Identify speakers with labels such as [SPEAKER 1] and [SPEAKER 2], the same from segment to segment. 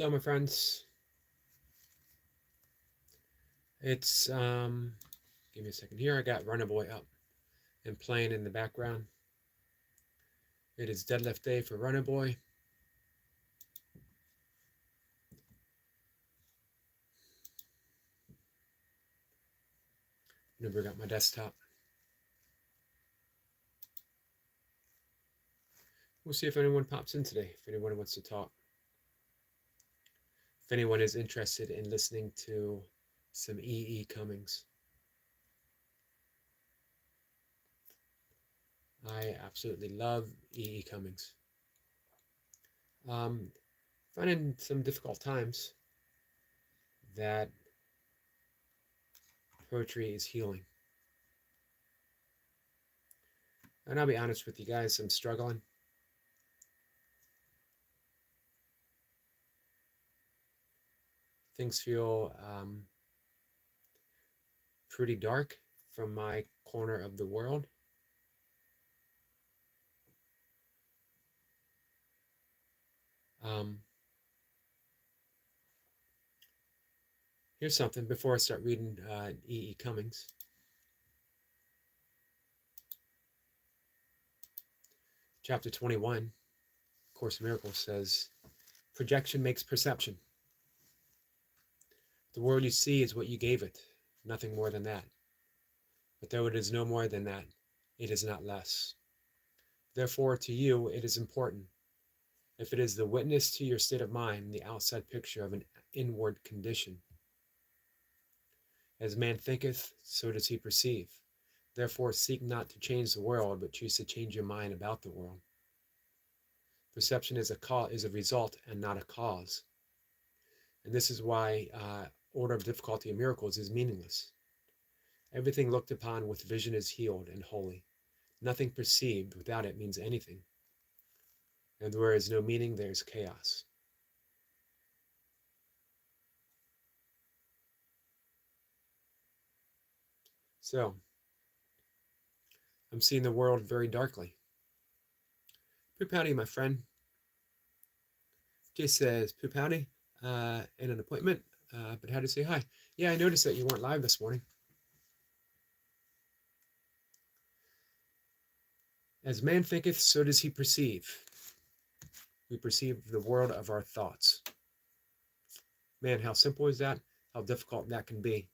[SPEAKER 1] Hello, my friends. It's give me a second here. I got Runner Boy up and playing in the background. It is deadlift day for Runner Boy. Never got my desktop. We'll see if anyone pops in today. If anyone wants to talk. If anyone is interested in listening to some Cummings. I absolutely love Cummings. Finding some difficult times that poetry is healing. And I'll be honest with you guys, I'm struggling. Things feel pretty dark from my corner of the world. Here's something before I start reading Cummings. Chapter 21, Course in Miracles says, projection makes perception. The world you see is what you gave it, nothing more than that. But though it is no more than that, it is not less. Therefore, to you, it is important. If it is the witness to your state of mind, the outside picture of an inward condition. As man thinketh, so does he perceive. Therefore, seek not to change the world, but choose to change your mind about the world. Perception is a result and not a cause. And this is why order of difficulty in miracles is meaningless. Everything looked upon with vision is healed and holy. Nothing perceived without it means anything. And where is no meaning, there is chaos. So, I'm seeing the world very darkly. Poop howdy, my friend. Jay says, poop howdy, and an appointment, but how to say hi. Yeah, I noticed that you weren't live this morning. As man thinketh, so does he perceive. We perceive the world of our thoughts. Man, how simple is that? How difficult that can be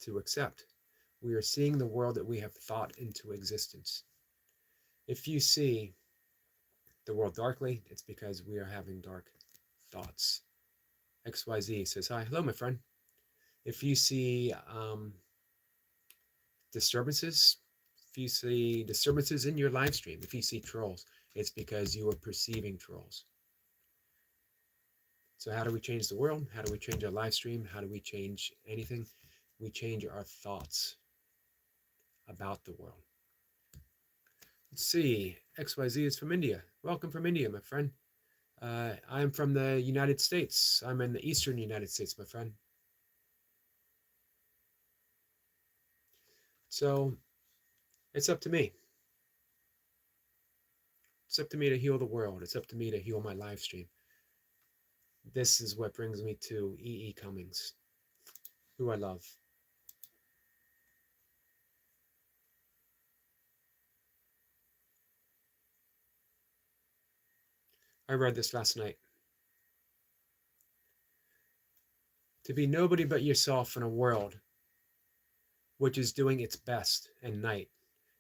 [SPEAKER 1] to accept. We are seeing the world that we have thought into existence. If you see the world darkly, it's because we are having dark thoughts. XYZ says, hi. Hello, my friend. If you see disturbances, if you see disturbances in your live stream, if you see trolls, it's because you are perceiving trolls. So how do we change the world? How do we change our live stream? How do we change anything? We change our thoughts about the world. Let's see. XYZ is from India. Welcome from India, my friend. I'm from the United States. I'm in the eastern United States, my friend. So it's up to me. It's up to me to heal the world. It's up to me to heal my live stream. This is what brings me to Cummings, who I love. I read this last night. To be nobody but yourself in a world which is doing its best and night,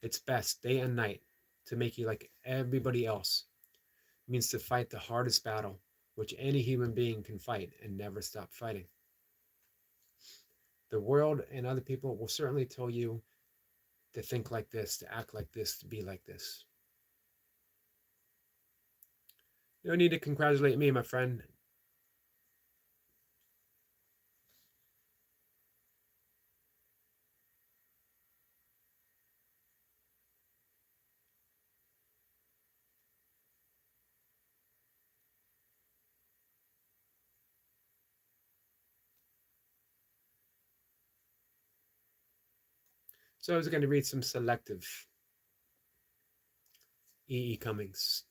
[SPEAKER 1] its best day and night to make you like everybody else, means to fight the hardest battle which any human being can fight and never stop fighting. The world and other people will certainly tell you to think like this, to act like this, to be like this. No need to congratulate me, my friend. So I was going to read some selective Cummings.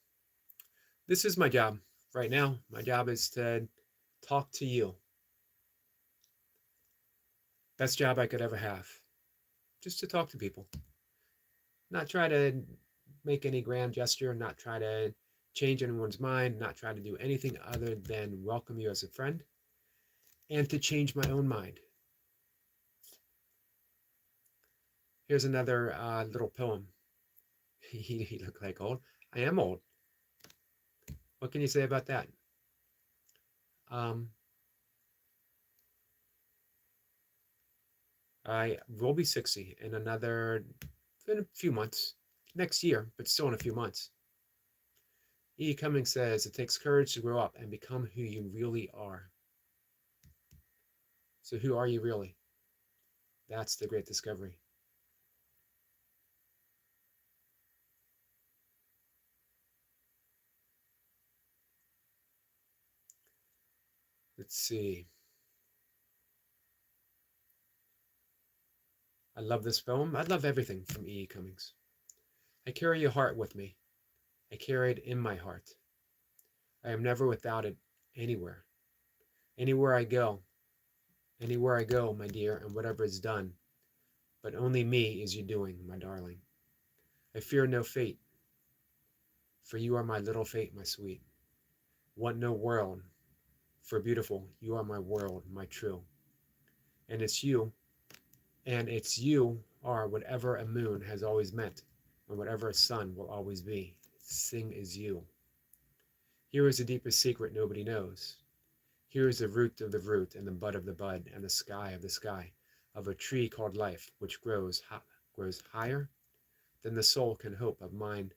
[SPEAKER 1] This is my job right now. My job is to talk to you. Best job I could ever have. Just to talk to people. Not try to make any grand gesture, not try to change anyone's mind, not try to do anything other than welcome you as a friend and to change my own mind. Here's another little poem. You look like old. I am old. What can you say about that? Um, I will be 60 in a few months. Next year, but still in a few months. Cummings says, it takes courage to grow up and become who you really are. So who are you really? That's the great discovery. Let's see. I love this poem. I love everything from Cummings. I carry your heart with me. I carry it in my heart. I am never without it anywhere. Anywhere I go, my dear, and whatever is done, but only me is you doing, my darling. I fear no fate, for you are my little fate, my sweet. Want no world, for beautiful, you are my world, my true. And it's you are whatever a moon has always meant, and whatever a sun will always be. Sing is you. Here is the deepest secret nobody knows. Here is the root of the root, and the bud of the bud, and the sky of the sky, of a tree called life, which grows higher than the soul can hope of mine,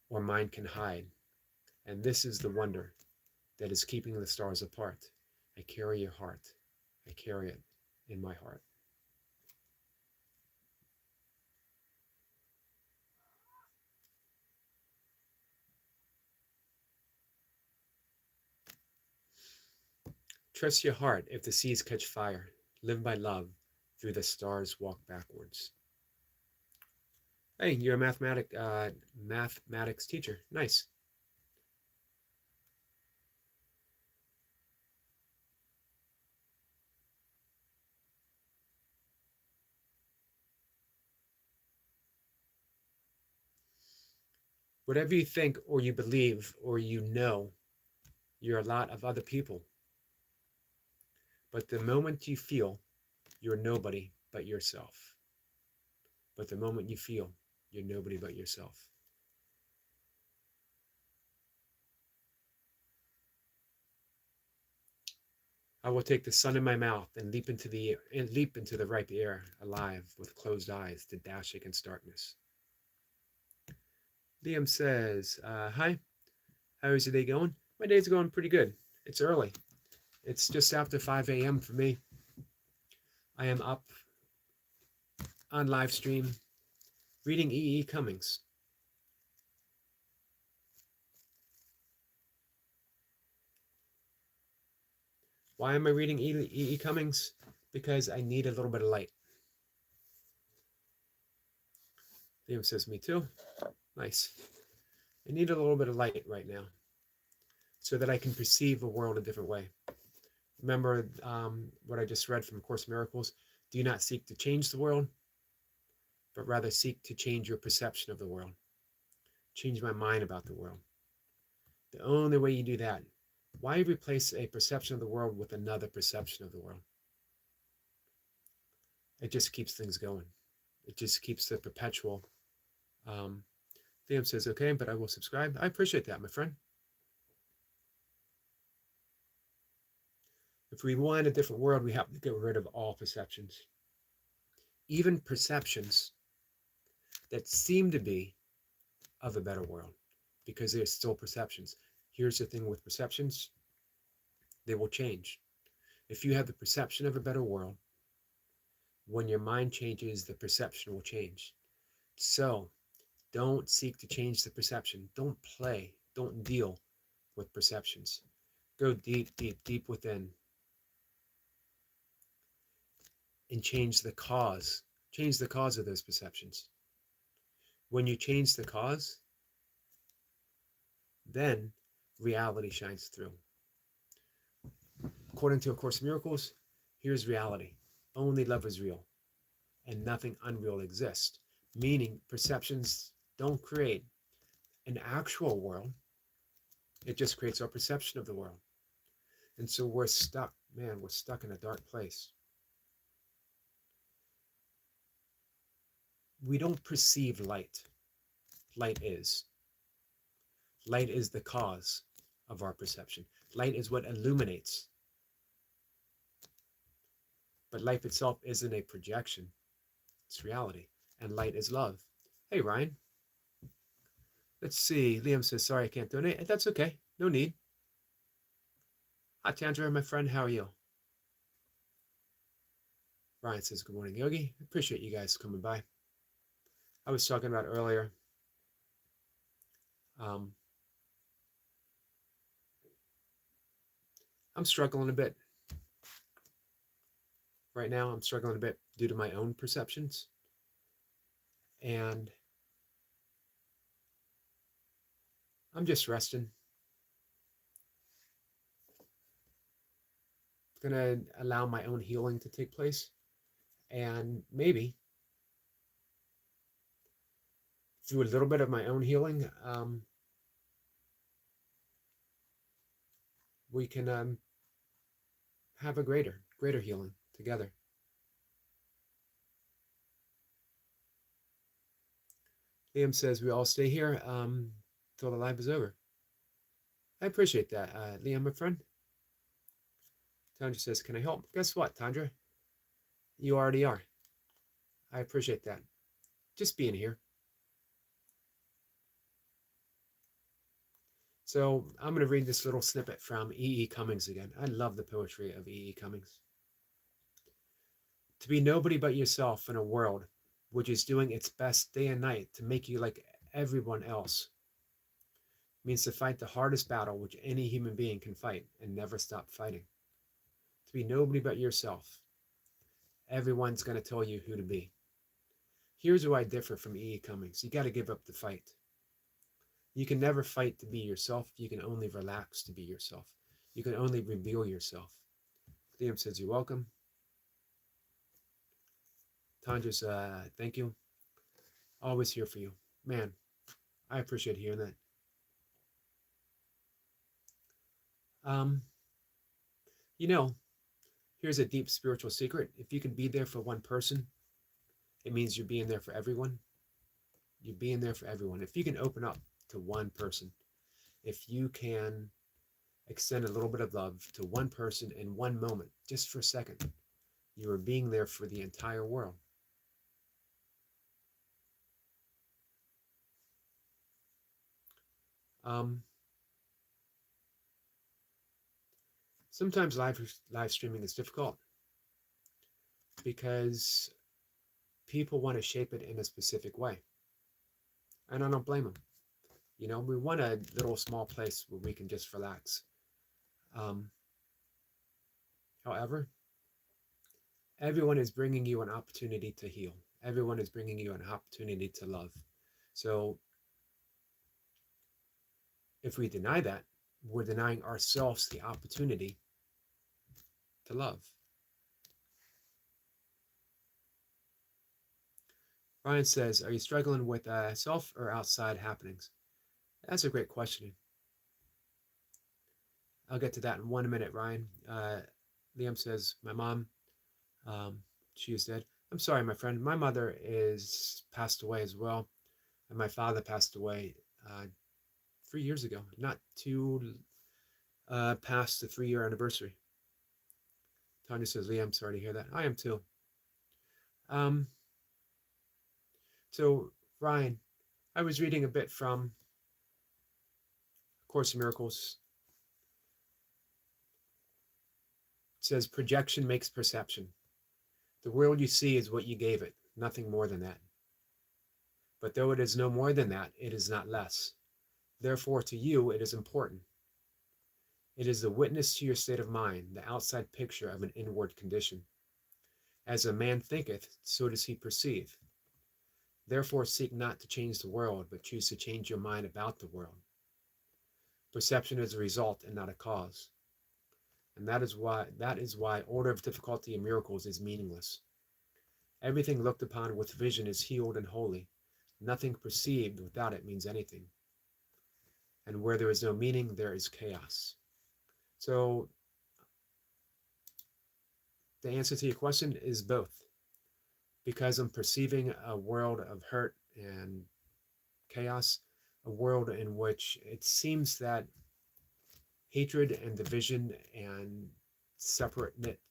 [SPEAKER 1] or mind can hide. And this is the wonder that is keeping the stars apart. I carry your heart. I carry it in my heart. Trust your heart if the seas catch fire. Live by love. Through the stars walk backwards. Hey, you're a mathematics teacher. Nice. Whatever you think or you believe or you know, you're a lot of other people. But the moment you feel, you're nobody but yourself. But the moment you feel, you're nobody but yourself. I will take the sun in my mouth and leap into the ripe air, alive with closed eyes to dash against darkness. Liam says, "Hi, how is your day going? My day's going pretty good. It's early. It's just after 5 a.m. for me. I am up on live stream reading Cummings. Why am I reading Cummings? Because I need a little bit of light." Liam says, "Me too." Nice. I need a little bit of light right now so that I can perceive the world a different way. Remember what I just read from Course in Miracles? Do not seek to change the world, but rather seek to change your perception of the world. Change my mind about the world. The only way you do that, why replace a perception of the world with another perception of the world? It just keeps things going. It just keeps the perpetual. Liam says, okay, but I will subscribe. I appreciate that, my friend. If we want a different world, we have to get rid of all perceptions. Even perceptions that seem to be of a better world, because they're still perceptions. Here's the thing with perceptions, they will change. If you have the perception of a better world, when your mind changes, the perception will change. So don't seek to change the perception. Don't play. Don't deal with perceptions. Go deep, deep, deep within and change the cause. Change the cause of those perceptions. When you change the cause, then reality shines through. According to A Course in Miracles, here's reality. Only love is real, and nothing unreal exists. Meaning, perceptions don't create an actual world. It just creates our perception of the world. And so we're stuck, man, we're stuck in a dark place. We don't perceive light. Light is. Light is the cause of our perception. Light is what illuminates. But life itself isn't a projection. It's reality. And light is love. Hey, Ryan. Let's see. Liam says, sorry, I can't donate. That's okay. No need. Hi, Tandra, my friend. How are you? Ryan says, good morning, Yogi. I appreciate you guys coming by. I was talking about earlier. I'm struggling a bit. Right now, I'm struggling a bit due to my own perceptions. And I'm just resting. I'm going to allow my own healing to take place. And maybe through a little bit of my own healing, we can have a greater healing together. Liam says we all stay here till the live is over. I appreciate that, Liam, my friend. Tandra says, can I help? Guess what, Tandra? You already are. I appreciate that. Just being here. So I'm going to read this little snippet from E. E. Cummings again. I love the poetry of E. E. Cummings. To be nobody but yourself in a world which is doing its best day and night to make you like everyone else means to fight the hardest battle which any human being can fight and never stop fighting. To be nobody but yourself. Everyone's going to tell you who to be. Here's where I differ from E. E. Cummings. You got to give up the fight. You can never fight to be yourself. You can only relax to be yourself. You can only reveal yourself. Liam says, you're welcome. Tandra's, thank you. Always here for you. Man, I appreciate hearing that. You know, here's a deep spiritual secret. If you can be there for one person, it means you're being there for everyone. You're being there for everyone. If you can open up to one person, if you can extend a little bit of love to one person in one moment, just for a second, you are being there for the entire world. Sometimes live streaming is difficult because people want to shape it in a specific way. And I don't blame them. You know, we want a little small place where we can just relax. However, everyone is bringing you an opportunity to heal. Everyone is bringing you an opportunity to love. So if we deny that, we're denying ourselves the opportunity to love. Ryan says, are you struggling with self or outside happenings? That's a great question. I'll get to that in 1 minute, Ryan. Liam says, my mom, she is dead. I'm sorry, my friend. My mother is passed away as well. And my father passed away 3 years ago. Not too past the 3-year anniversary. Tanya says, Liam, sorry to hear that. I am too. So, Ryan, I was reading a bit from Course in Miracles. It says, projection makes perception. The world you see is what you gave it, nothing more than that. But though it is no more than that, it is not less. Therefore, to you, it is important. It is the witness to your state of mind, the outside picture of an inward condition. As a man thinketh, so does he perceive. Therefore, seek not to change the world, but choose to change your mind about the world. Perception is a result and not a cause. And that is why order of difficulty in miracles is meaningless. Everything looked upon with vision is healed and holy. Nothing perceived without it means anything. And where there is no meaning, there is chaos. So the answer to your question is both. Because I'm perceiving a world of hurt and chaos, a world in which it seems that hatred and division and separateness,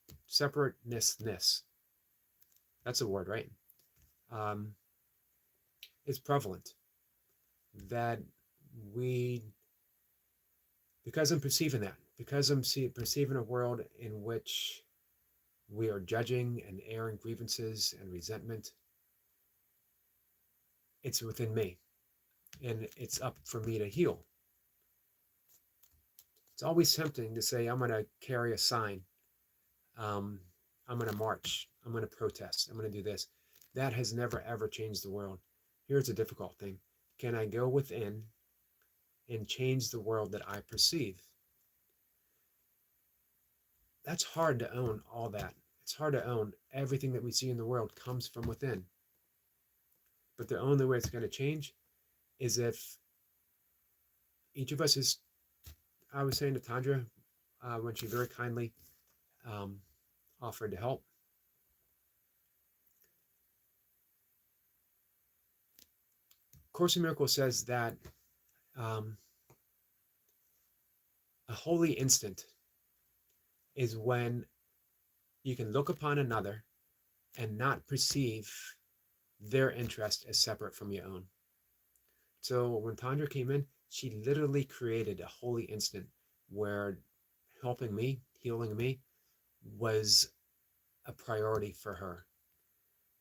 [SPEAKER 1] that's a word, right? Um, is prevalent. That we, because I'm perceiving that, because I'm perceiving a world in which we are judging and airing grievances and resentment, it's within me, and it's up for me to heal. It's always tempting to say, I'm going to carry a sign. Um, I'm going to march. I'm going to protest. I'm going to do this. That has never, ever changed the world. Here's a difficult thing. Can I go within and change the world that I perceive? That's hard to own all that. It's hard to own everything that we see in the world comes from within. But the only way it's going to change is if each of us is, I was saying to Tandra when she very kindly um, offered to help, Course in Miracles says that um, a holy instant is when you can look upon another and not perceive their interest as separate from your own. So when Tandra came in, she literally created a holy instant where helping me, healing me, was a priority for her.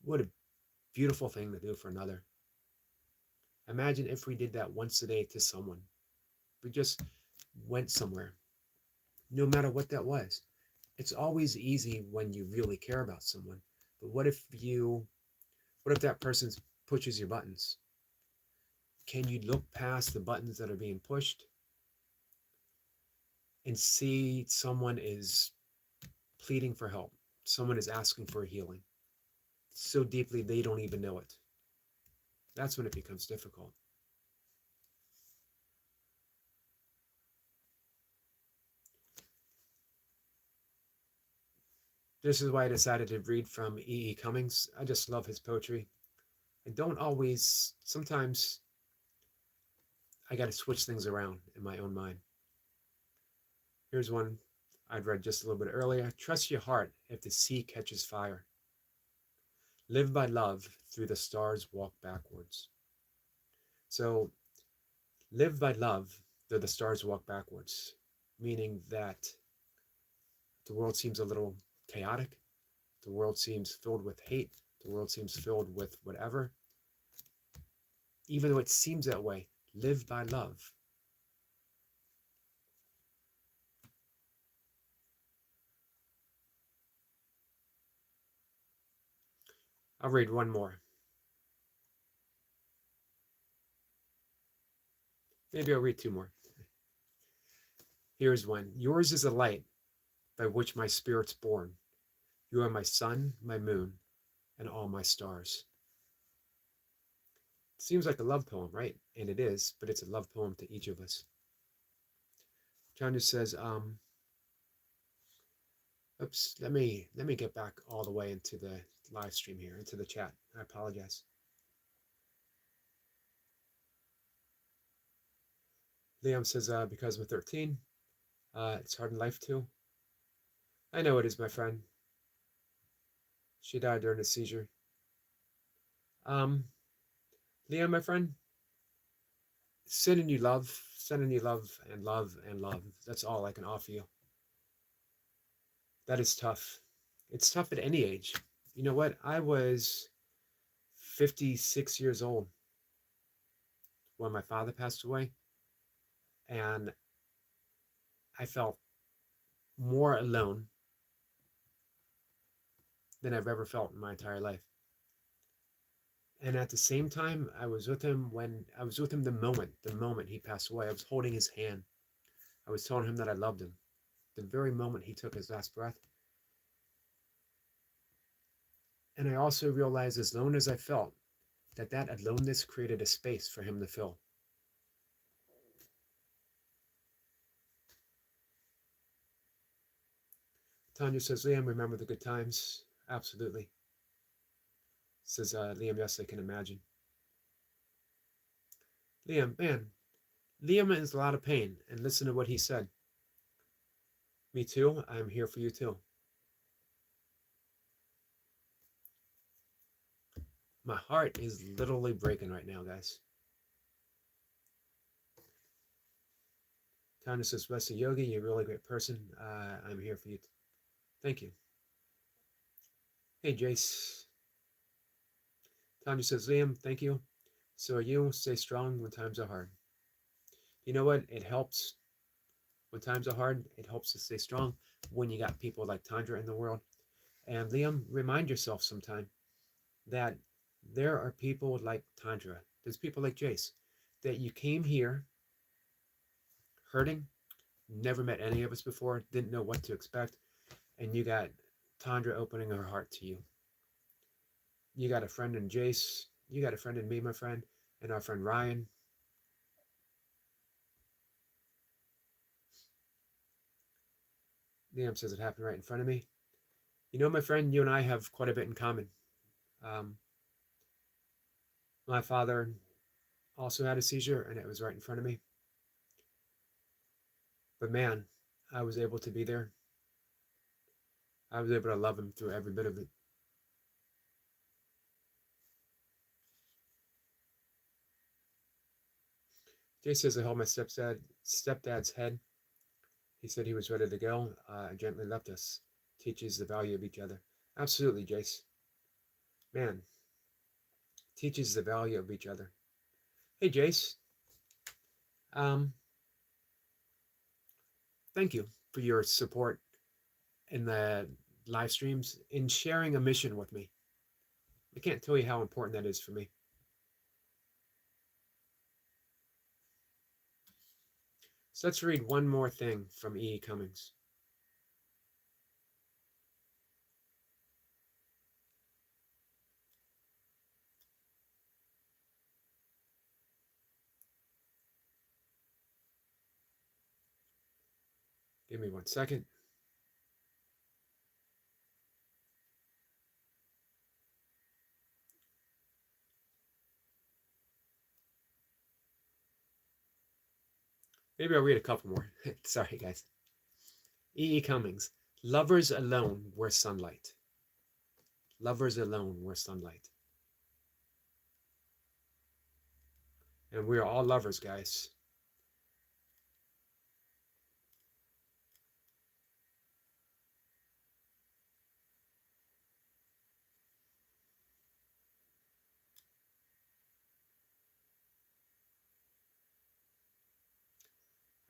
[SPEAKER 1] What a beautiful thing to do for another. Imagine if we did that once a day to someone. We just went somewhere, no matter what that was. It's always easy when you really care about someone. But what if that person pushes your buttons? Can you look past the buttons that are being pushed and see someone is pleading for help? Someone is asking for healing so deeply they don't even know it. That's when it becomes difficult. This is why I decided to read from E. E. Cummings. I just love his poetry. I don't always, sometimes I got to switch things around in my own mind. Here's one I'd read just a little bit earlier. Trust your heart if the sea catches fire. Live by love, through the stars walk backwards. So, live by love, though the stars walk backwards, meaning that the world seems a little chaotic, the world seems filled with hate, the world seems filled with whatever. Even though it seems that way, live by love. I'll read one more. Maybe I'll read two more. Here's one. Yours is a light by which my spirit's born. You are my sun, my moon, and all my stars. It seems like a love poem, right? And it is, but it's a love poem to each of us. John just says, oops, let me get back all the way into the live stream here, into the chat. I apologize. Liam says, because we're 13, it's hard in life too. I know it is, my friend. She died during a seizure. Liam, my friend, sending you love and love and love. That's all I can offer you. That is tough. It's tough at any age. You know what? I was 56 years old when my father passed away, and I felt more alone than I've ever felt in my entire life. And at the same time, I was with him the moment he passed away. I was holding his hand. I was telling him that I loved him. the very moment he took his last breath. And I also realized, as lone as I felt, that aloneness created a space for him to fill. Tanya says, Liam, remember the good times? Absolutely. Says Liam, yes, I can imagine. Liam, man, Liam is in a lot of pain, and listen to what he said. Me too, I'm here for you too. My heart is literally breaking right now, guys. Tanya says, bless you, Yogi, you're a really great person. I'm here for you. Thank you. Hey, Jace. Tanya says, Liam, thank you. So are you. Stay strong when times are hard. You know what? It helps when times are hard. It helps to stay strong when you got people like Tundra in the world. And Liam, remind yourself sometime that there are people like Tundra. There's people like Jace that you came here hurting, never met any of us before, didn't know what to expect, and you got Tundra opening her heart to you. You got a friend in Jace. You got a friend in me, my friend, and our friend Ryan. Liam says it happened right in front of me. You know, my friend, you and I have quite a bit in common. Um, my father also had a seizure, and it was right in front of me. But man, I was able to be there. I was able to love him through every bit of it. Jay says I held my stepdad's head. He said he was ready to go and gently left us. Teaches the value of each other. Absolutely, Jace. Man, teaches the value of each other. Hey, Jace. Um, thank you for your support in the live streams and sharing a mission with me. I can't tell you how important that is for me. So let's read one more thing from E. Cummings. Give me 1 second. Maybe I'll read a couple more. Sorry, guys. E. Cummings. Lovers alone wear sunlight. Lovers alone wear sunlight. And we are all lovers, guys.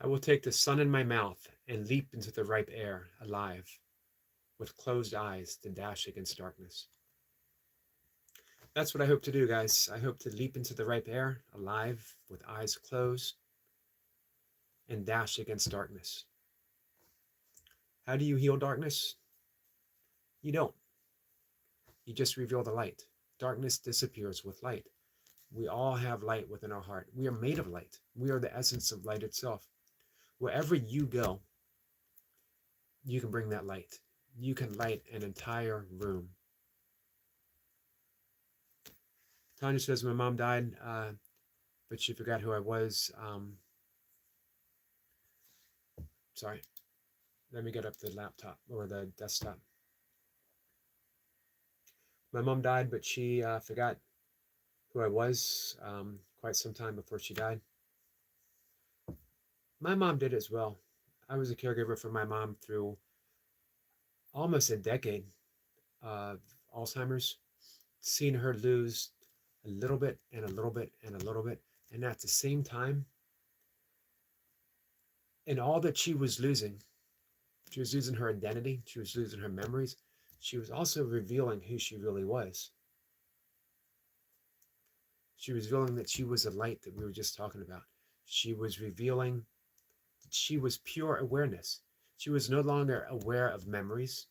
[SPEAKER 1] I will take the sun in my mouth and leap into the ripe air, alive, with closed eyes to dash against darkness. That's what I hope to do, guys. I hope to leap into the ripe air, alive, with eyes closed, and dash against darkness. How do you heal darkness? You don't. You just reveal the light. Darkness disappears with light. We all have light within our heart. We are made of light. We are the essence of light itself. Wherever you go, you can bring that light. You can light an entire room. Tanya says, my mom died, but she forgot who I was. Sorry. Let me get up the laptop or the desktop. My mom died, but she forgot who I was quite some time before she died. My mom did as well. I was a caregiver for my mom through almost a decade of Alzheimer's, seeing her lose a little bit and a little bit and a little bit. And at the same time, in all that she was losing her identity, she was losing her memories. She was also revealing who she really was. She was revealing that she was a light that we were just talking about. She was revealing that she was pure awareness. She was no longer aware of memories.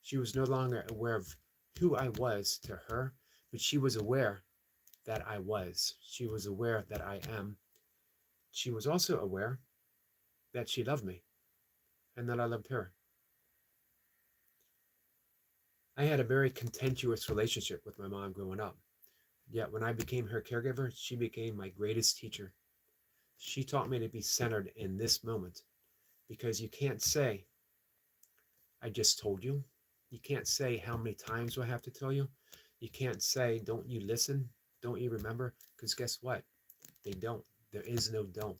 [SPEAKER 1] She was no longer aware of who I was to her, but she was aware that I was. She was aware that I am. She was also aware that she loved me and that I loved her. I had a very contentious relationship with my mom growing up. Yet when I became her caregiver, she became my greatest teacher. She taught me to be centered in this moment because you can't say, I just told you. You can't say how many times do I have to tell you. You can't say, don't you listen? Don't you remember? Because guess what? They don't. There is no don't.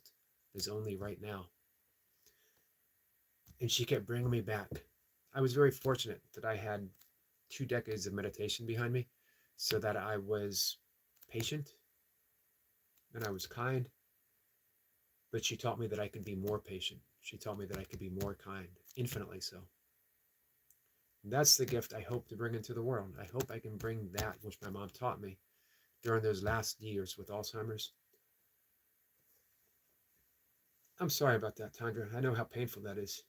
[SPEAKER 1] There's only right now. And she kept bringing me back. I was very fortunate that I had 2 decades of meditation behind me so that I was patient and I was kind. But she taught me that I could be more patient. She taught me that I could be more kind, infinitely so. And that's the gift I hope to bring into the world. I hope I can bring that which my mom taught me during those last years with Alzheimer's. I'm sorry about that, Tandra. I know how painful that is.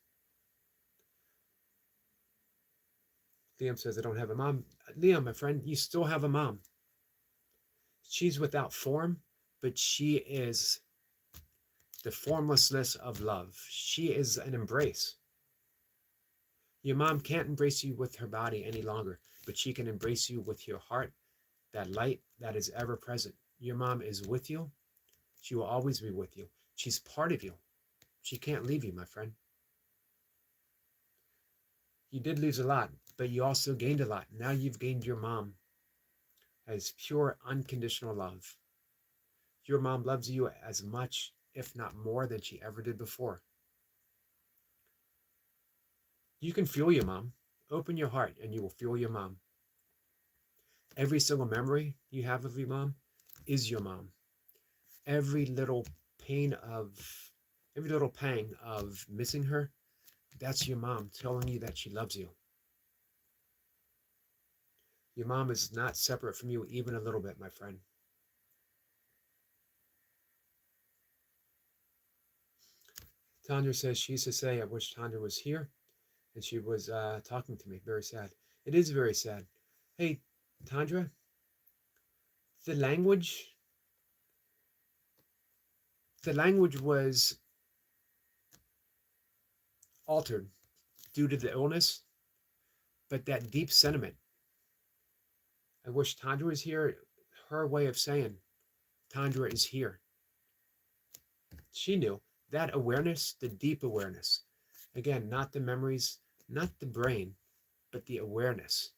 [SPEAKER 1] Liam says, I don't have a mom. Liam, my friend, you still have a mom. She's without form, but she is the formlessness of love. She is an embrace. Your mom can't embrace you with her body any longer, but she can embrace you with your heart, that light that is ever present. Your mom is with you. She will always be with you. She's part of you. She can't leave you, my friend. You did lose a lot, but you also gained a lot. Now you've gained your mom as pure, unconditional love. Your mom loves you as much, if not more, than she ever did before. You can feel your mom. Open your heart and you will feel your mom. Every single memory you have of your mom is your mom. Every little every little pang of missing her, that's your mom telling you that she loves you. Your mom is not separate from you even a little bit, my friend. Tanya says she used to say, I wish Tanya was here. And she was talking to me. Very sad. It is very sad. Hey, Tandra, the language, the language was altered due to the illness, but that deep sentiment, I wish Tandra was here, her way of saying, Tandra is here. She knew that awareness, the deep awareness. Again, not the memories, not the brain, but the awareness.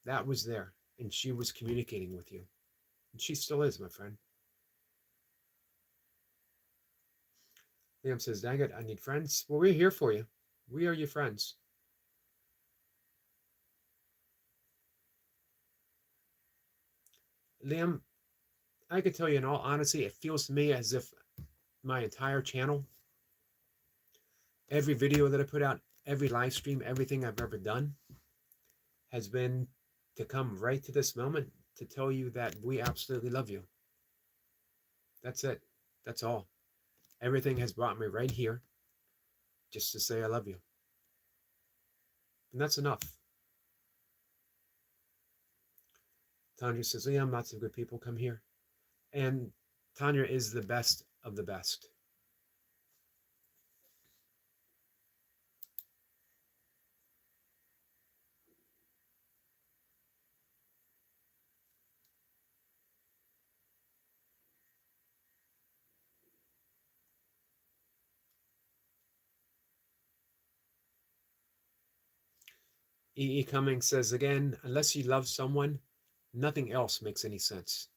[SPEAKER 1] That was there, and she was communicating with you. And she still is, my friend. Liam says, dang it, I need friends. Well, we're here for you. We are your friends. Liam, I could tell you in all honesty, it feels to me as if my entire channel, every video that I put out, every live stream, everything I've ever done has been to come right to this moment to tell you that we absolutely love you. That's it. That's all. Everything has brought me right here just to say I love you. And that's enough. Tanya says, Liam, lots of good people come here. And Tanya is the best of the best. E. Cummings says again, unless you love someone, nothing else makes any sense.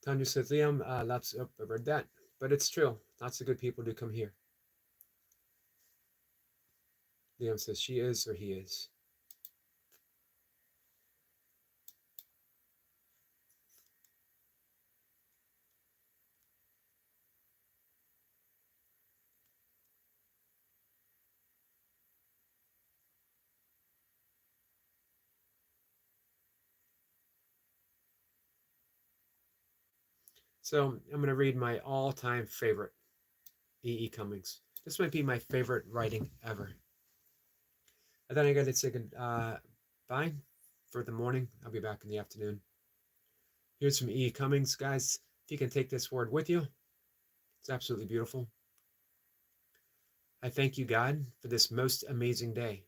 [SPEAKER 1] Tanya says, Liam, I read that, but it's true. Lots of good people do come here. Liam says she is or he is. So I'm going to read my all-time favorite, E. Cummings. This might be my favorite writing ever. And then I got to say goodbye for the morning. I'll be back in the afternoon. Here's from E. Cummings, guys. If you can take this word with you, it's absolutely beautiful. I thank you, God, for this most amazing day,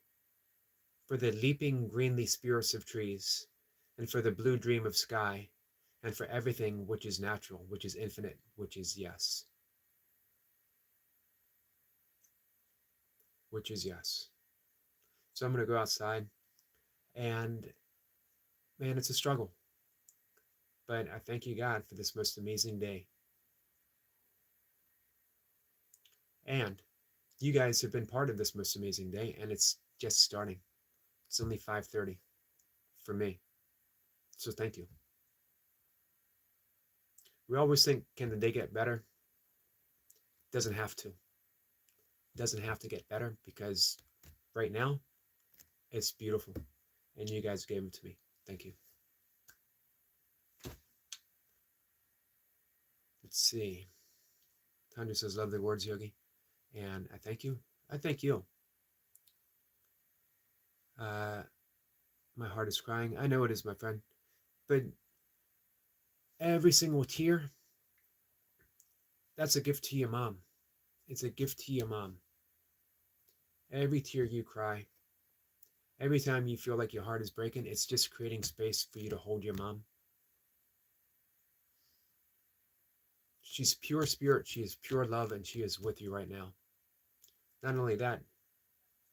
[SPEAKER 1] for the leaping greenly spirits of trees, and for the blue dream of sky, and for everything which is natural, which is infinite, which is yes. Which is yes. So I'm going to go outside, and man, it's a struggle. But I thank you, God, for this most amazing day. And you guys have been part of this most amazing day, and it's just starting. It's only 5:30 for me. So thank you. We always think, can the day get better? It doesn't have to. It doesn't have to get better because right now it's beautiful. And you guys gave it to me. Thank you. Let's see. Tanya says, lovely words, Yogi. And I thank you. I thank you. My heart is crying. I know it is, my friend. But every single tear, that's a gift to your mom. It's a gift to your mom. Every tear you cry, every time you feel like your heart is breaking, it's just creating space for you to hold your mom. She's pure spirit, she is pure love, and she is with you right now. Not only that,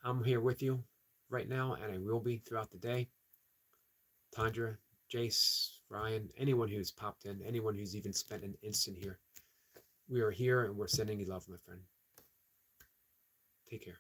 [SPEAKER 1] I'm here with you right now, and I will be throughout the day. Tandra, Jace, Ryan, anyone who's popped in, anyone who's even spent an instant here. We are here and we're sending you love, my friend. Take care.